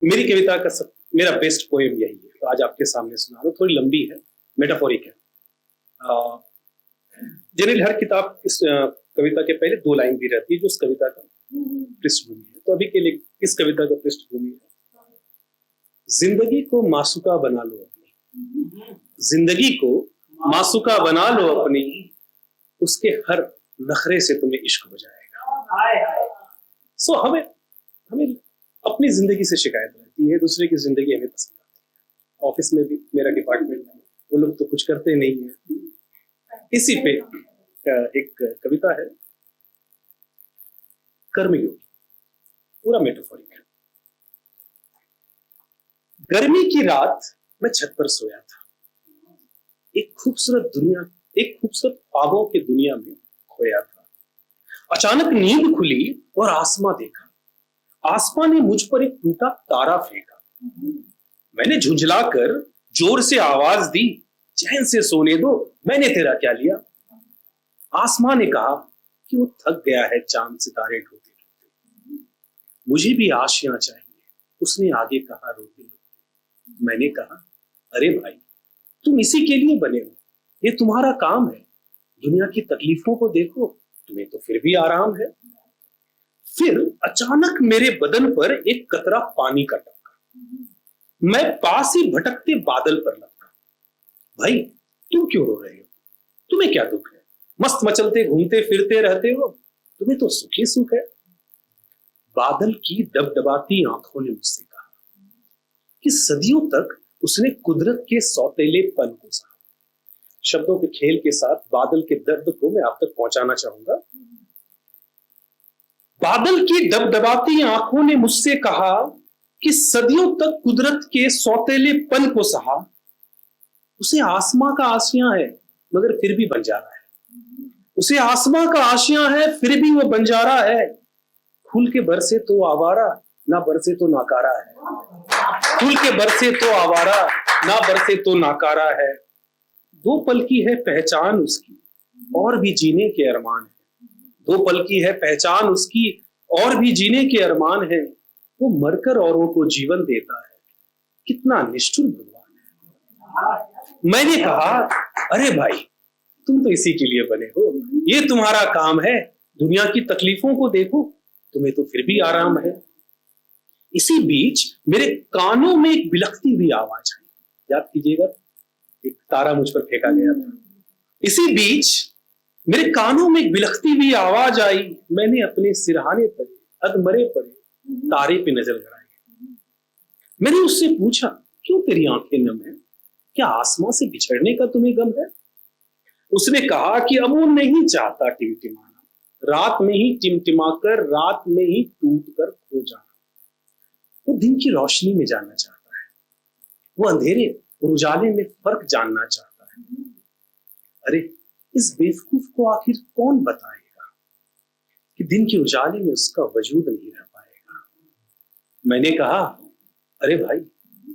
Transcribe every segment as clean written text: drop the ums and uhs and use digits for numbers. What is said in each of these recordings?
मेरी कविता का मेरा बेस्ट पोएम यही है, तो आज आपके सामने सुना रहा हूँ। थोड़ी लंबी है, मेटाफोरिक है। जनरल हर किताब इस कविता के पहले दो लाइन भी रहती है जो उस कविता का पृष्ठभूमि है। तो अभी के लिए इस कविता का पृष्ठभूमि है, जिंदगी को मासूका बना लो अपनी, जिंदगी को मासूका बना लो अपनी, उसके हर नखरे से तुम्हें इश्क हो जाएगा। सो हमें हमें अपनी जिंदगी से शिकायत रहती है, दूसरे की जिंदगी हमें पसंद आती है। ऑफिस में भी मेरा डिपार्टमेंट है, वो लोग तो कुछ करते नहीं है। इसी पे एक कविता है, कर्मयोगी, पूरा मेटाफोरिक है। गर्मी की रात मैं छत पर सोया था, एक खूबसूरत ख्वाबों की दुनिया में खोया था। अचानक नींद खुली और आसमां देखा, आसमां ने मुझ पर एक टूटा तारा फेंका। मैंने झुंझलाकर जोर से आवाज दी, चैन से सोने दो, मैंने तेरा क्या लिया। आसमां ने कहा कि वो थक गया है चांद सितारे ढूंढते ढूंढते, मुझे भी आशियां चाहिए, उसने आगे कहा रोते रोते। मैंने कहा, अरे भाई, तुम इसी के लिए बने हो, ये तुम्हारा काम है। दुनिया की तकलीफों को देखो, तुम्हें तो फिर भी आराम है। फिर अचानक मेरे बदन पर एक कतरा पानी का टपका, मैं पास ही भटकते बादल पर लपका। भाई, तुम क्यों रो रहे हो, तुम्हें क्या दुख है, मस्त मचलते घूमते फिरते रहते हो, तुम्हें तो सुख ही सुख है। बादल की दबदबाती आंखों ने मुझसे कहा कि सदियों तक उसने कुदरत के सौतेलेपन को सहा। शब्दों के खेल के साथ बादल के दर्द को मैं आप तक पहुंचाना चाहूंगा। बादल की दबदबाती आंखों ने मुझसे कहा कि सदियों तक कुदरत के सौतेलेपन को सहा। उसे आसमां का आशियां है मगर फिर भी बंजारा है, उसे आसमां का आशियां है फिर भी वो बंजारा है। फूल के बरसे तो आवारा, ना बरसे तो नाकारा है। फूल के बरसे तो आवारा, ना बरसे तो नाकारा है। दो पल की है पहचान उसकी, और भी जीने के अरमान है। दो पल की है पहचान उसकी, और भी जीने के अरमान है। वो मरकर औरों को जीवन देता है, कितना निष्ठुर भगवान है। मैंने कहा, अरे भाई, तुम तो इसी के लिए बने हो, ये तुम्हारा काम है। दुनिया की तकलीफों को देखो, तुम्हें तो फिर भी आराम है। इसी बीच मेरे कानों में एक बिलखती हुई आवाज आई, याद कीजिएगा, एक तारा मुझ पर फेंका गया था। इसी बीच मेरे कानों में एक बिलखती हुई आवाज आई, मैंने अपने सिरहाने पड़े अधमरे पड़े तारे पे नजर गड़ाई। मैंने उससे पूछा, क्यों तेरी आंखें नम है, क्या आसमां से बिछड़ने का तुम्हें गम है। उसने कहा कि अब वो नहीं चाहता टिमटिमाना, रात में ही टिमटिमाकर रात में ही टूट कर खो जाना। वो दिन की रोशनी में जाना चाहता है, वो अंधेरे और उजाले में फर्क जानना चाहता है। अरे, इस बेवकूफ को आखिर कौन बताएगा कि दिन के उजाले में उसका वजूद नहीं रह पाएगा। मैंने कहा, अरे भाई,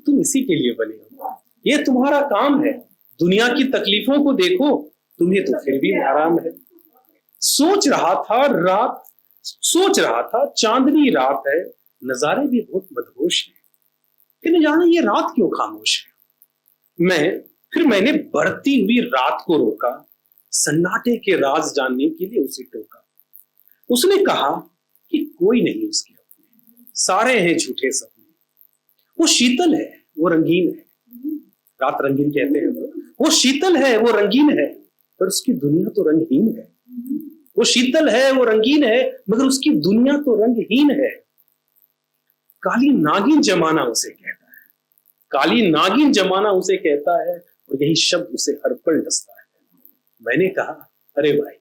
तुम इसी के लिए बने हो, ये तुम्हारा काम है। दुनिया की तकलीफों को देखो, तुम्हें तो फिर भी आराम है। सोच रहा था चांदनी रात है, नजारे भी बहुत मदहोश हैं, कि न जाने ये रात क्यों खामोश है। मैंने बढ़ती हुई रात को रोका, सन्नाटे के राज जानने के लिए उसे टोका। उसने कहा कि कोई नहीं उसके अपने, सारे हैं झूठे सपने। वो शीतल है, वो रंगीन है, रात रंगीन कहते हैं। वो शीतल है, वो रंगीन है, पर उसकी दुनिया तो रंगहीन है। वो शीतल है, वो रंगीन है, मगर उसकी दुनिया तो रंगहीन है। काली नागिन जमाना उसे कहता है, काली नागिन जमाना उसे कहता है, और यही शब्द उसे हर पल डसता है। मैंने कहा, अरे भाई,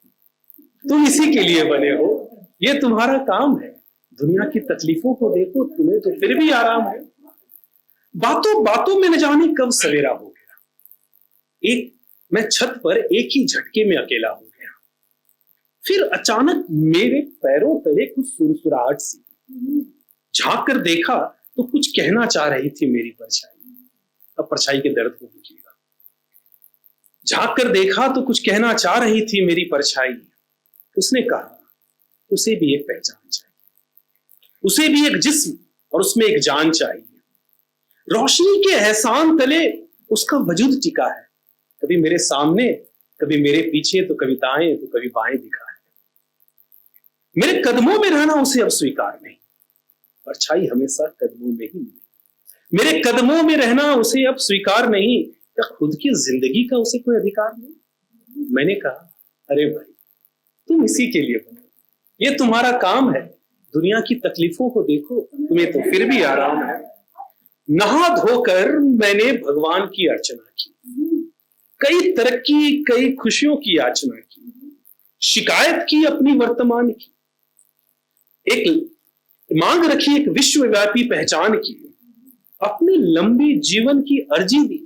तुम इसी के लिए बने हो, ये तुम्हारा काम है। दुनिया की तकलीफों को देखो, तुम्हें तो फिर भी आराम है। बातों बातों में न जाने कब सवेरा हो गया, मैं छत पर एक ही झटके में अकेला हो गया। फिर अचानक मेरे पैरों तले कुछ सुरसुराहट सी, झांक कर देखा तो कुछ कहना चाह रही थी मेरी परछाई। अब परछाई के दर्द को बुझिएगा। झांक कर देखा तो कुछ कहना चाह रही थी मेरी परछाई। उसने कहा, उसे भी एक पहचान चाहिए, उसे भी एक जिस्म और उसमें एक जान चाहिए। रोशनी के एहसान तले उसका वजूद टिका है, कभी मेरे सामने, कभी मेरे पीछे, तो कभी दाएं तो कभी बाएं दिखा है। मेरे कदमों में रहना उसे अब स्वीकार नहीं, परछाई हमेशा कदमों में ही मिली। मेरे कदमों में रहना उसे अब स्वीकार नहीं, क्या खुद की जिंदगी का उसे कोई अधिकार नहीं? मैंने कहा, अरे भाई, तुम इसी के लिए बने, ये तुम्हारा काम है। दुनिया की तकलीफों को देखो, तुम्हें तो फिर भी आराम है। नहा धोकर मैंने भगवान की अर्चना की, कई तरक्की, कई खुशियों की याचना की, शिकायत की अपनी वर्तमान की, एक मांग रखी एक विश्वव्यापी पहचान की, अपने लंबी जीवन की अर्जी दी,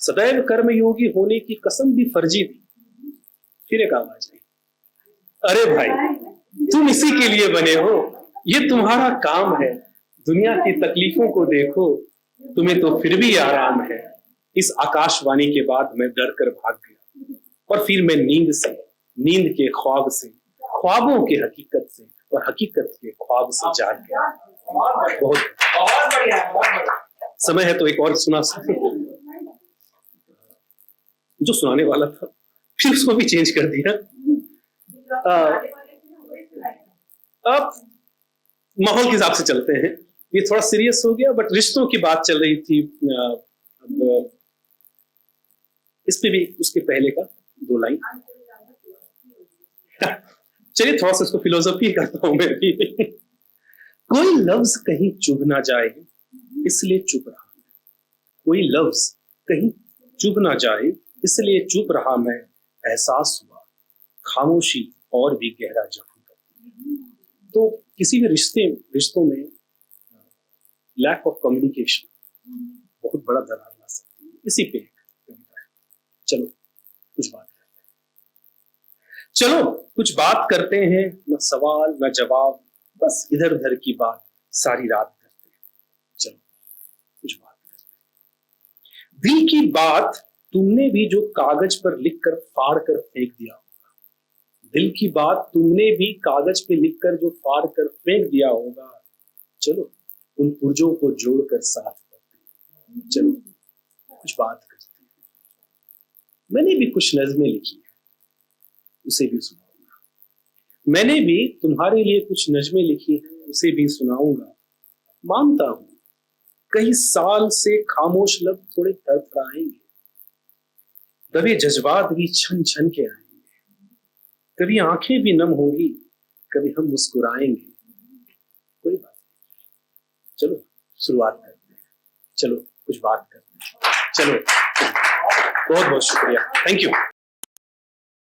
सदैव कर्मयोगी होने की कसम भी फर्जी दी। फिर एक आवाज आई, अरे भाई, तुम इसी के लिए बने हो, ये तुम्हारा काम है। दुनिया की तकलीफों को देखो, तुम्हें तो फिर भी आराम है। इस आकाशवाणी के बाद मैं डर कर भाग गया, और फिर मैं नींद से, नींद के ख्वाब से, ख्वाबों के हकीकत से, और हकीकत के ख्वाब से जाग गया। बहुत बढ़िया। समय है तो एक और सुना जो सुनाने वाला था, फिर उसको भी चेंज कर दिया। अब माहौल के हिसाब से चलते हैं, ये थोड़ा सीरियस हो गया, बट रिश्तों की बात चल रही थी। अब इस पे भी उसके पहले का 2 लाइन, चलिए थोड़ा सा इसको फिलोसफी करता हूं मैं भी। कोई लफ्ज कहीं चुभ ना जाए इसलिए चुप रहा मैं, कोई लफ्ज कहीं चुभ ना जाए इसलिए चुप रहा मैं। एहसास हुआ खामोशी और भी गहरा जख्म करती है। तो किसी भी रिश्तों में लैक ऑफ कम्युनिकेशन बहुत बड़ा दरार ला सकती है। इसी पे एक कविता है, चलो कुछ बात करते हैं, न सवाल न जवाब, बस इधर उधर की बात सारी रात करते हैं। चलो कुछ बात करते हैं। दिल की बात तुमने भी जो कागज पर लिखकर फाड़ कर फेंक दिया होगा, दिल की बात तुमने भी कागज पे लिखकर जो फाड़ कर फेंक दिया होगा। चलो उन पुर्जों को जोड़कर साथ करते हैं, चलो कुछ बात करते हैं। मैंने भी कुछ नज़में लिखी है, उसे भी सुनाऊंगा। मैंने भी तुम्हारे लिए कुछ नज़में लिखी है, उसे भी सुनाऊंगा। मानता हूं कई साल से खामोश लब थोड़े तड़फड़ाएंगे, दबे जज्बात भी छन छन के आएंगे, कभी आंखें भी नम होंगी, कभी हम मुस्कुराएंगे। कोई बात नहीं, चलो शुरुआत करते हैं, चलो कुछ बात करते हैं, चलो। बहुत बहुत शुक्रिया, थैंक यू।